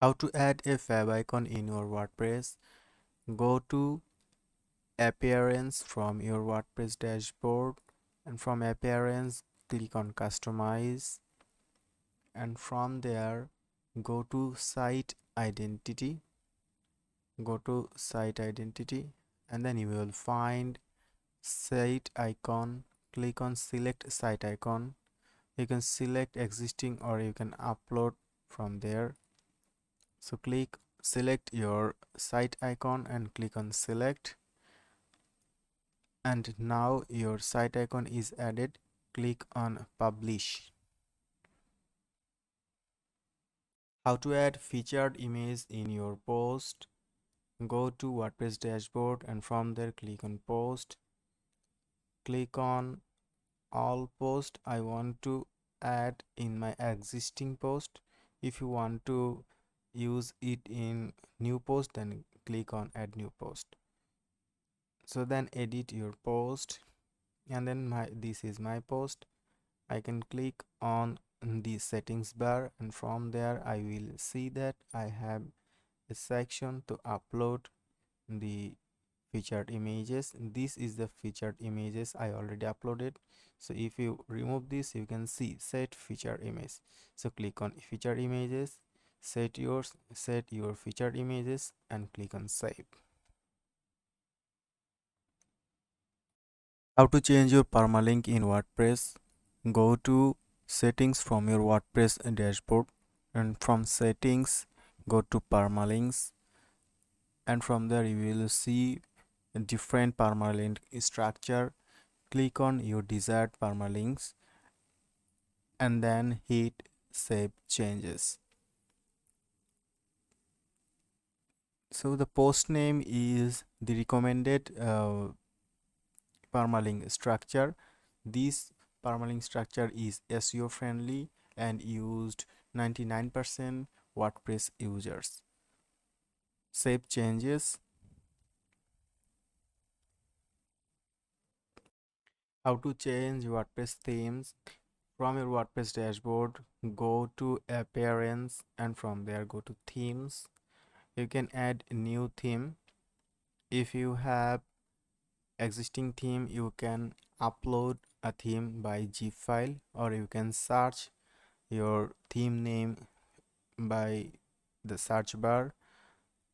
How to add a favicon in your WordPress. Go to Appearance from your WordPress dashboard, and from Appearance click on Customize, and from there go to Site Identity. Go to Site Identity, and then you will find Site icon. Click on Select Site icon. You can select existing or you can upload from there. So select your site icon and click on select, and now your site icon is added. Click on publish. How to add featured image in your post. Go to WordPress dashboard, and from there click on post. Click on all post. I want to add in my existing post. If you want to use it in new post, then click on add new post. So then edit your post, and then this is my post. I can click on the settings bar, and from there I will see that I have a section to upload the featured images. This is the featured images I already uploaded. So if you remove this, you can see set featured image. So click on featured images, set your featured images, and click on save. How to change your permalink in WordPress. Go to settings from your WordPress dashboard, and from settings go to permalinks, and from there you will see a different permalink structure. Click on your desired permalinks and then hit save changes. So the post name is the recommended permalink structure. This permalink structure is SEO friendly and used 99% WordPress users. Save changes. How to change WordPress themes. From your WordPress dashboard, go to Appearance, and from there go to Themes. You can add a new theme. If you have existing theme, you can upload a theme by zip file, or you can search your theme name by the search bar,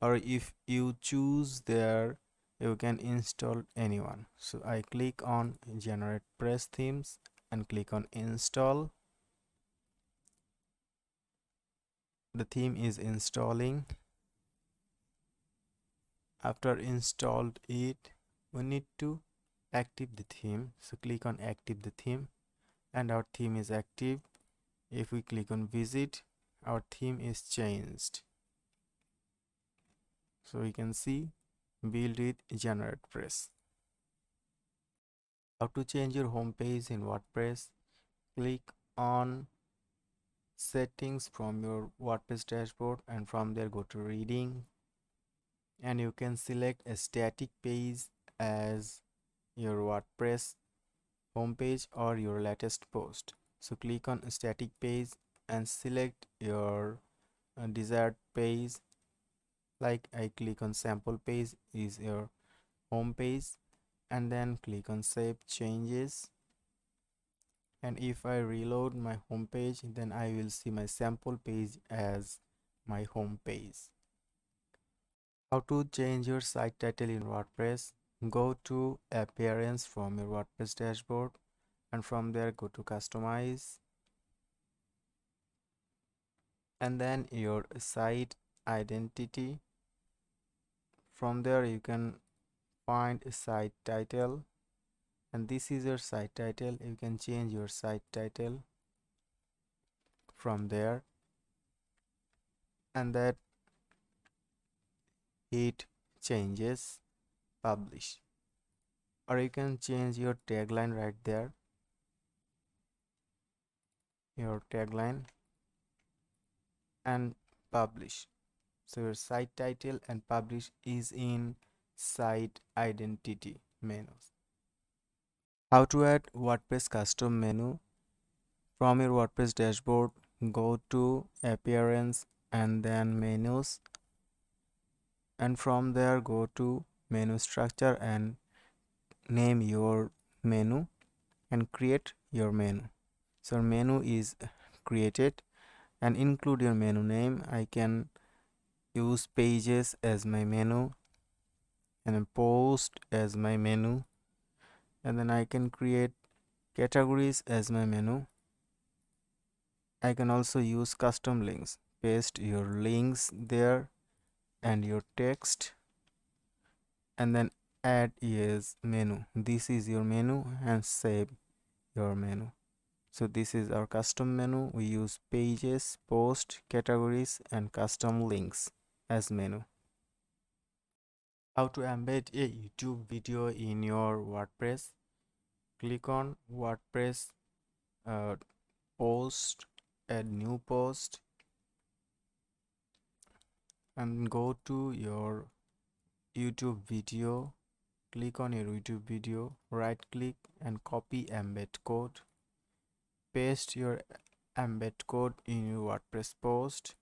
or if you choose there, you can install anyone. So I click on generate press themes and click on install. The theme is installing. After installed it, we need to active the theme. So click on active the theme, and our theme is active. If we click on visit, our theme is changed. So we can see build with generate press. How to change your home page in WordPress. Click on settings from your WordPress dashboard, and from there go to reading, and you can select a static page as your WordPress homepage or your latest post. So click on static page and select your desired page. Like I click on sample page is your home page, and then click on save changes. And if I reload my home page, then I will see my sample page as my home page. How to change your site title in WordPress. Go to Appearance from your WordPress dashboard, and from there go to Customize, and then your site identity. From there you can find a site title, and this is your site title. You can change your site title from there, and that hit changes, publish, or you can change your tagline right there, your tagline, and publish. So your site title and publish is in site identity menus. How to add WordPress custom menu. From your WordPress dashboard, go to Appearance and then menus, and from there go to menu structure and name your menu and create your menu. So menu is created, and include your menu name. I can use pages as my menu and then post as my menu, and then I can create categories as my menu. I can also use custom links. Paste your links there and your text, and then add as menu. This is your menu, and save your menu. So this is our custom menu. We use pages, post, categories, and custom links as menu. How to embed a YouTube video in your WordPress. Click on WordPress uh, post, add new post, and go to your YouTube video. Click on your YouTube video, right click and copy embed code. Paste your embed code in your WordPress post.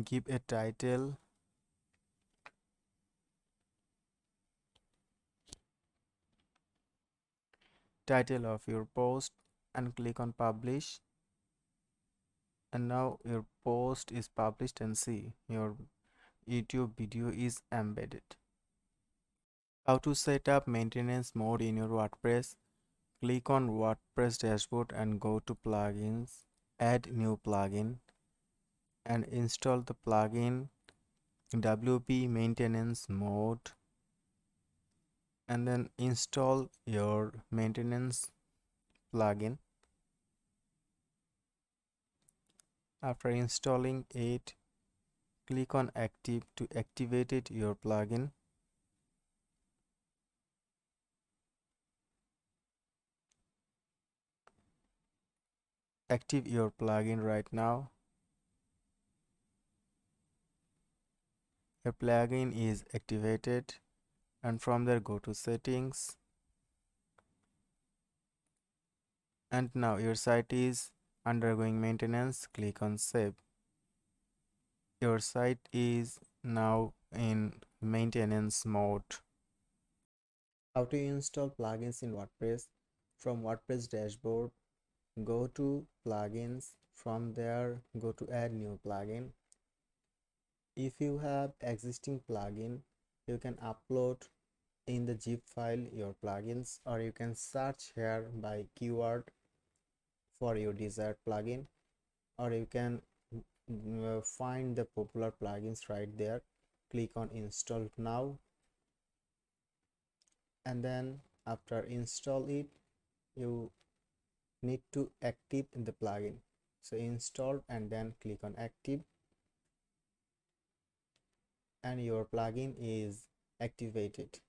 Give a title. Title of your post and click on publish, and now your post is published, and see your YouTube video is embedded. How to set up maintenance mode in your WordPress. Click on WordPress dashboard and go to plugins, add new plugin and install the plugin WP maintenance mode, and then install your maintenance plugin. After installing it, click on active to activate it, your plugin. Active your plugin right now. Your plugin is activated, and from there go to settings, and now your site is undergoing maintenance. Click on save. Your site is now in maintenance mode. How to install plugins in WordPress. From WordPress dashboard, go to plugins. From there go to add new plugin. If you have existing plugin, you can upload in the zip file your plugins, or you can search here by keyword for your desired plugin, or you can find the popular plugins right there. Click on install now, and then after install it, you need to active the plugin. So install and then click on active, and your plugin is activated.